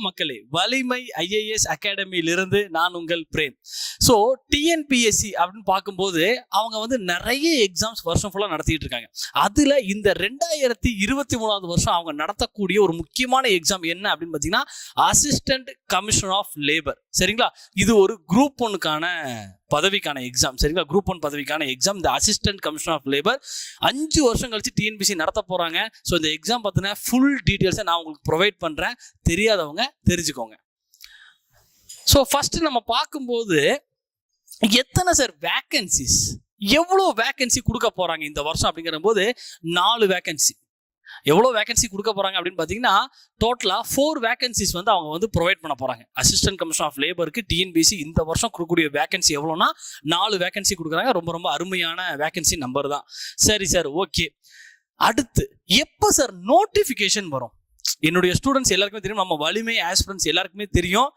வணக்கம் மக்களே, வலிமை ஐஏஎஸ் அகாடமியிலிருந்து நான் உங்கள் பிரேம். ஸோ டிஎன்பிஎஸ்சி அப்படின்னு பார்க்கும்போது அவங்க வந்து நிறைய எக்ஸாம்ஸ் வருஷம் ஃபுல்லாக நடத்திட்டு இருக்காங்க. அதில் இந்த 2023 வருஷம் அவங்க நடத்தக்கூடிய ஒரு முக்கியமான எக்ஸாம் என்ன அப்படின்னு பார்த்தீங்கன்னா அசிஸ்டன்ட் கமிஷனர் ஆஃப் லேபர். சரிங்களா, இது ஒரு குரூப் 1க்கான பதவிக்கான எக்ஸாம். சரிங்களா, குரூப் 1 பதவிக்கான எக்ஸாம். இந்த அசிஸ்டன்ட் கமிஷனர் ஆஃப் லேபர் 5 வருஷம் கழிச்சு டிஎன்பிஎஸ்சி நடத்த போறாங்க. ஸோ இந்த எக்ஸாம் பார்த்தீங்கன்னா ஃபுல் டீட்டெயில்ஸை நான் உங்களுக்கு ப்ரொவைட் பண்றேன், தெரியாதவங்க தெரிஞ்சுக்கோங்க. ஸோ ஃபர்ஸ்ட் நம்ம பார்க்கும்போது எத்தனை சார் வேக்கன்சிஸ், எவ்வளோ வேக்கன்சி கொடுக்க போறாங்க இந்த வருஷம் அப்படிங்கிற போது 4 வேக்கன்சி. எவ்வளோ வேகன்சி கொடுக்க போறாங்க அப்படின்னு பார்த்தீங்கன்னா டோட்டலா 4 வேகன்சிஸ் வந்து அவங்க வந்து ப்ரொவைட் பண்ண போறாங்க. அசிஸ்டன்ட் கமிஷனர் ஆஃப் லேபருக்கு டிஎன்பிஎஸ்சி இந்த வருஷம் கொடுக்கக்கூடிய வேகன்சி எவ்வளோனா 4 வேகன்சி கொடுக்குறாங்க. ரொம்ப ரொம்ப அருமையான வேகன்சி நம்பர் தான். சரி சார், ஓகே. அடுத்து எப்போ சார் நோட்டிஃபிகேஷன் வரும்? என்னுடைய ஸ்டூடெண்ட்ஸ் எல்லாருக்குமே தெரியும், நம்ம வலிமை ஆஸ்பிரன்ஸ் எல்லாருக்குமே தெரியும்,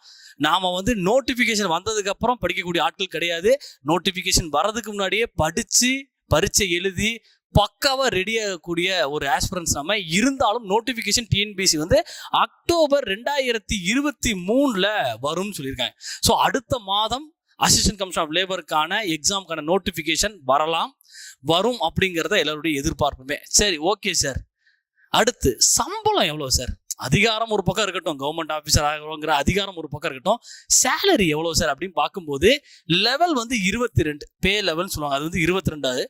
நாம வந்து நோட்டிஃபிகேஷன் வந்ததுக்கு அப்புறம் படிக்கக்கூடிய ஆட்கள் கிடையாது. நோட்டிஃபிகேஷன் வர்றதுக்கு முன்னாடியே படிச்சு பரீட்சை எழுதி பக்காவா ரெடி ஆகக்கூடிய ஒரு ஆஸ்பிரன்ஸ் நம்ம. இருந்தாலும் நோட்டிஃபிகேஷன் டிஎன்பிஎஸ்சி வந்து அக்டோபர் 2023 வரும்னு சொல்லியிருக்காங்க. ஸோ அடுத்த மாதம் அசிஸ்டன்ட் கமிஷனர் ஆஃப் லேபருக்கான எக்ஸாமுக்கான நோட்டிஃபிகேஷன் வரும் அப்படிங்கிறத எல்லாருடைய எதிர்பார்ப்புமே. சரி, ஓகே சார். அடுத்து சம்பளம் எவ்வளோ சார்? அதிகாரம் ஒரு பக்கம் இருக்கட்டும், கவர்மெண்ட் ஆஃபீஸர் ஆகிறோங்கிற அதிகாரம் ஒரு பக்கம் இருக்கட்டும், சேலரி எவ்வளோ சார் அப்படின்னு பார்க்கும்போது லெவல் வந்து 22 பே லெவல்னு சொல்லுவாங்க. அது வந்து 22.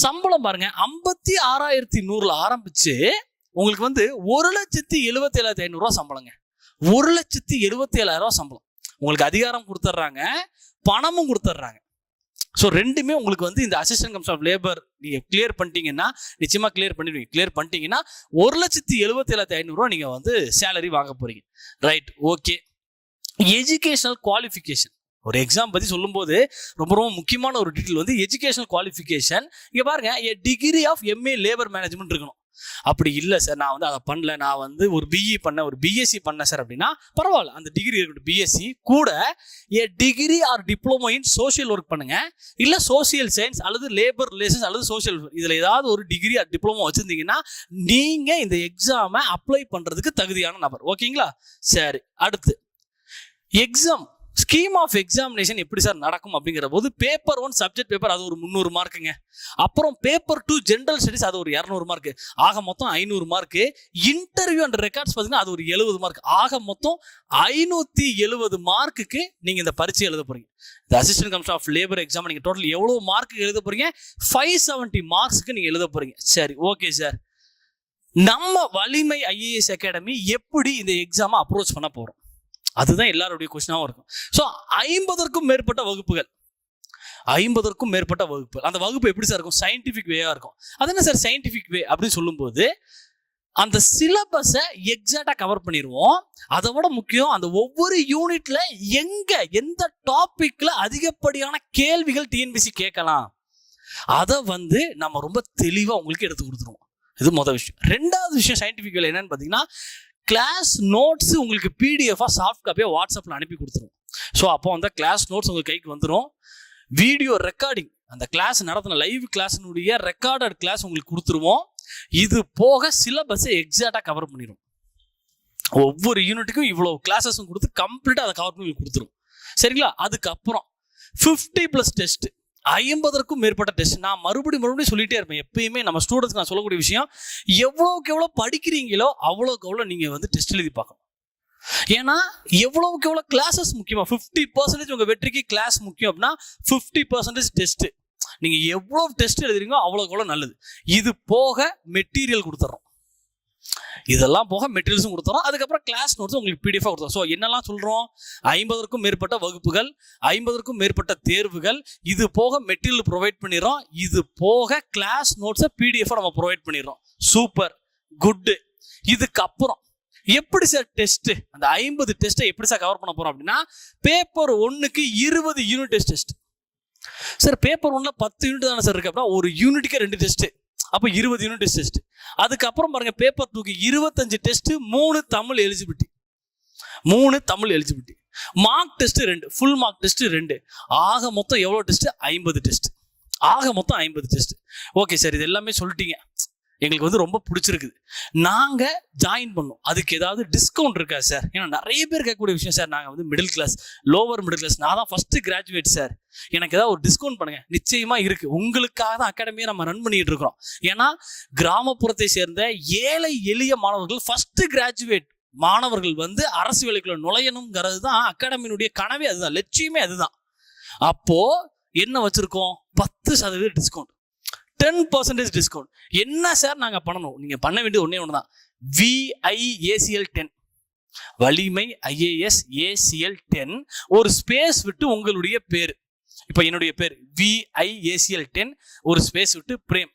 சம்பளம் பாருங்க, 56,100 ஆரம்பிச்சு உங்களுக்கு வந்து 1,77,500 சம்பளங்க. 1,77,000 சம்பளம். உங்களுக்கு அதிகாரம் கொடுத்துட்றாங்க, பணமும் கொடுத்துட்றாங்க. ஸோ ரெண்டுமே உங்களுக்கு வந்து இந்த அசிஸ்டன்ட் கமிஷனர் ஆஃப் லேபர் நீங்க கிளியர் பண்ணிட்டீங்கன்னா, நிச்சயமா கிளியர் பண்ணிடுவீங்க. கிளியர் பண்ணிட்டீங்கன்னா 1,77,500 நீங்க வந்து சேலரி வாங்க போறீங்க. Right, okay. எஜுகேஷனல் குவாலிஃபிகேஷன், ஒரு எக்ஸாம் பத்தி சொல்லும்போது ரொம்ப ரொம்ப முக்கியமான ஒரு டீட்டெயில் வந்து எஜுகேஷனல் குவாலிஃபிகேஷன். இங்க பாருங்க, degree of MA labour management இருக்கணும். அப்படி இல்லை சார், நான் வந்து அதை பண்ணல, நான் வந்து ஒரு பிஇ பண்ணேன், ஒரு பிஎஸ்சி பண்ணேன் சார் அப்படின்னா பரவாயில்ல, அந்த டிகிரி இருக்கட்டும். பிஎஸ்சி கூட degree R diploma in social work பண்ணுங்க, இல்லை சோசியல் சயின்ஸ் அல்லது லேபர் ரிலேஷன்ஸ் அல்லது சோசியல், இதில் ஏதாவது ஒரு டிகிரி ஆர் டிப்ளமோ வச்சிருந்தீங்கன்னா நீங்க இந்த எக்ஸாமை அப்ளை பண்றதுக்கு தகுதியான நபர். ஓகேங்களா? சரி, அடுத்து எக்ஸாம் ஸ்கீம் ஆஃப் எக்ஸாமினேஷன் எப்படி சார் நடக்கும் அப்படிங்கிற போது பேப்பர் 1 சப்ஜெக்ட் பேப்பர் அது ஒரு 300 மார்க்குங்க. அப்புறம் பேப்பர் 2 ஜெனரல் ஸ்டடிஸ் அது ஒரு 200 மார்க்கு. ஆக மொத்தம் 500 மார்க்கு. இன்டர்வியூ அண்ட் ரெக்கார்ட்ஸ் பார்த்தீங்கன்னா அது ஒரு 70 மார்க். ஆக மொத்தம் 570 மார்க்குக்கு நீங்க இந்த பரீட்சை எழுத போறீங்க. இந்த assistant commissioner of labour exam நீங்க டோட்டல் எவ்வளவு மார்க்கு எழுத போறீங்க? 570 மார்க்ஸ்க்கு நீங்க எழுத போறீங்க. சரி, ஓகே சார். நம்ம வலிமை ஐஏஎஸ் அகாடமி எப்படி இந்த எக்ஸாமை அப்ரோச் பண்ண போறோம்? அதுதான் எல்லாருடைய கொஸ்டினாவும் இருக்கும். ஸோ 50க்கும் மேற்பட்ட வகுப்புகள், 50க்கும் மேற்பட்ட வகுப்புகள். அந்த வகுப்பு எப்படி சார் இருக்கும்? சயின்டிஃபிக் வேவா இருக்கும். அது என்ன சார் சயின்டிஃபிக் வே அப்படின்னு சொல்லும்போது அந்த சிலபஸை எக்ஸாக்டா கவர் பண்ணிடுவோம். அதை விட முக்கியம், அந்த ஒவ்வொரு யூனிட்ல எந்த டாபிக்ல அதிகப்படியான கேள்விகள் டிஎன்பிஎஸ்சி கேட்கலாம், அதை வந்து நம்ம ரொம்ப தெளிவா உங்களுக்கு எடுத்து கொடுத்துருவோம். இது முதல் விஷயம். 2வது விஷயம் சயின்டிஃபிக் வேலை என்னன்னு பார்த்தீங்கன்னா கிளாஸ் நோட்ஸ் உங்களுக்கு பிடிஎஃபா சாஃப்ட் காப்பியா வாட்ஸ்அப்ல அனுப்பி கொடுத்துரும். ஸோ அப்போ அந்த கிளாஸ் நோட்ஸ் உங்க கைக்கு வந்துடும். வீடியோ ரெக்கார்டிங், அந்த கிளாஸ் நடத்தின லைவ் கிளாஸினுடைய ரெக்கார்டட் கிளாஸ் உங்களுக்கு கொடுத்துருவோம். இது போக சிலபஸை எக்ஸாக்டா கவர் பண்ணிடும். ஒவ்வொரு யூனிட்டுக்கும் இவ்வளவு கிளாஸஸும் கொடுத்து கம்ப்ளீட்டா அதை கவர் பண்ணி கொடுத்துரும். சரிங்களா? அதுக்கப்புறம் 50+ டெஸ்ட், 50க்கும் மேற்பட்ட டெஸ்ட். நான் மறுபடியும் சொல்லிட்டே இருப்பேன். எப்பயுமே நம்ம ஸ்டூடெண்ட்ஸ்க்கு நான் சொல்லக்கூடிய விஷயம், எவ்வளவுக்கு எவ்வளோ படிக்கிறீங்களோ அவ்வளோக்கு எவ்வளோ நீங்க வந்து டெஸ்ட் எழுதி பார்க்கணும். ஏன்னா எவ்வளவுக்கு எவ்வளோ கிளாஸஸ் முக்கியமா, 50% உங்க வெற்றிக்கு கிளாஸ் முக்கியம் அப்படின்னா 50% டெஸ்ட். நீங்க எவ்வளவு டெஸ்ட் எழுதுறீங்களோ அவ்வளோக்கு எவ்வளோ நல்லது. இது போக மெட்டீரியல் கொடுத்துட்றோம், இதெல்லாம் போக மெட்டீரியல்ஸும் கொடுத்துறோம். அதுக்கப்புறம் கிளாஸ் நோட்ஸ் உங்களுக்கு பிடிஎஃப் கொடுத்துறோம். ஸோ என்னெல்லாம் சொல்றோம்? 50க்கும் மேற்பட்ட வகுப்புகள், 50க்கும் மேற்பட்ட தேர்வுகள், இது போக மெட்டீரியல் ப்ரொவைட் பண்ணிடுறோம். இது போக கிளாஸ் நோட்ஸை பிடிஎஃப் நம்ம ப்ரொவைட் பண்ணிடுறோம். Super, good. இதுக்கப்புறம் எப்படி சார் டெஸ்ட், அந்த 50 டெஸ்ட்டை எப்படி சார் கவர் பண்ண போறோம் அப்படின்னா பேப்பர் 1க்கு 20 யூனிட் டெஸ்ட். சார் பேப்பர் 1ல 10 யூனிட் தானே சார் இருக்கு அப்படின்னா ஒரு யூனிட்டுக்கு 2 டெஸ்ட், அப்போ 20 யூனிட் டெஸ்ட். அதுக்கப்புறம் பாருங்க பேப்பர் 2க்கு 25 test, 3 Tamil eligibility, mark test 2, full mark test 2. ஆக மொத்தம் எவ்வளோ டெஸ்ட்? 50 டெஸ்ட். ஆக மொத்தம் 50 டெஸ்ட். ஓகே சார், இது எல்லாமே சொல்லிட்டீங்க. எங்களுக்கு வந்து ரொம்ப பிடிச்சிருக்குது, நாங்க ஜாயின் பண்ணோம், அதுக்கு ஏதாவது டிஸ்கவுண்ட் இருக்கா சார்? ஏன்னா நிறைய பேர் கேட்கக்கூடிய விஷயம் சார், நாங்க வந்து middle class, lower middle class, நான் தான் ஃபர்ஸ்ட் கிராஜுவேட் சார், எனக்கு ஏதாவது ஒரு டிஸ்கவுண்ட் பண்ணுங்க. நிச்சயமா இருக்கு, உங்களுக்காக தான் அகாடமியை நம்ம ரன் பண்ணிட்டு இருக்கிறோம். ஏன்னா கிராமப்புறத்தை சேர்ந்த ஏழை எளிய மாணவர்கள், ஃபர்ஸ்ட் கிராஜுவேட் மாணவர்கள் வந்து அரசு வேலைக்குள்ள நுழையணுங்கிறது தான் அகாடமியினுடைய கனவே, அதுதான் லட்சியமே, அதுதான். அப்போ என்ன வச்சிருக்கோம்? 10% டிஸ்கவுண்ட், 10% டிஸ்கவுண்ட். என்ன சார் நாங்க பண்ணணும்? நீங்க பண்ண வேண்டியது ஒன்னே ஒண்ணுதான், VIACL 10, வலிமை IAS ACL 10, ஒரு ஸ்பேஸ் விட்டு உங்களுடைய பேர். இப்ப என்னுடைய பேர் VIACL 10, ஒரு ஸ்பேஸ் விட்டு பிரேம்.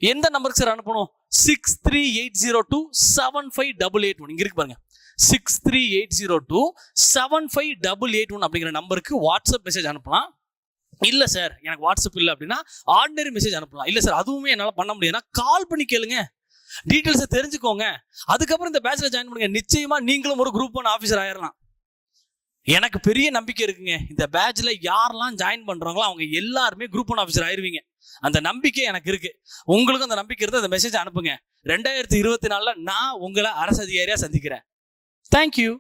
எந்த நம்பருக்கு சார் அனுப்பணும்? 6380275881. இங்க இருக்கு பாருங்க, 6380275881 அப்படிங்கிற நம்பருக்கு வாட்ஸ்அப் மெசேஜ் அனுப்பலாம். இல்ல சார் எனக்கு வாட்ஸ்அப் இல்லை அப்படின்னா ஆர்டினரி மெசேஜ் அனுப்பலாம். இல்ல சார் அதுவுமே என்னால பண்ண முடியாதுன்னா கால் பண்ணி கேளுங்க, டீடைல்ஸை தெரிஞ்சுக்கோங்க, அதுக்கப்புறம் இந்த பேட்ச்ல ஜாயின் பண்ணுங்க. நிச்சயமா நீங்களும் ஒரு குரூப் 1 ஆஃபீஸர் ஆயிடலாம். எனக்கு பெரிய நம்பிக்கை இருக்குங்க, இந்த பேட்ச்ல யாரெல்லாம் ஜாயின் பண்றாங்களோ அவங்க எல்லாருமே குரூப் 1 ஆஃபீஸர் ஆயிருவீங்க. அந்த நம்பிக்கை எனக்கு இருக்கு, உங்களுக்கும் அந்த நம்பிக்கை இருந்தா அந்த மெசேஜ் அனுப்புங்க. 2024 நான் உங்களை அரசு அதிகாரியா சந்திக்கிறேன். தேங்க்யூ.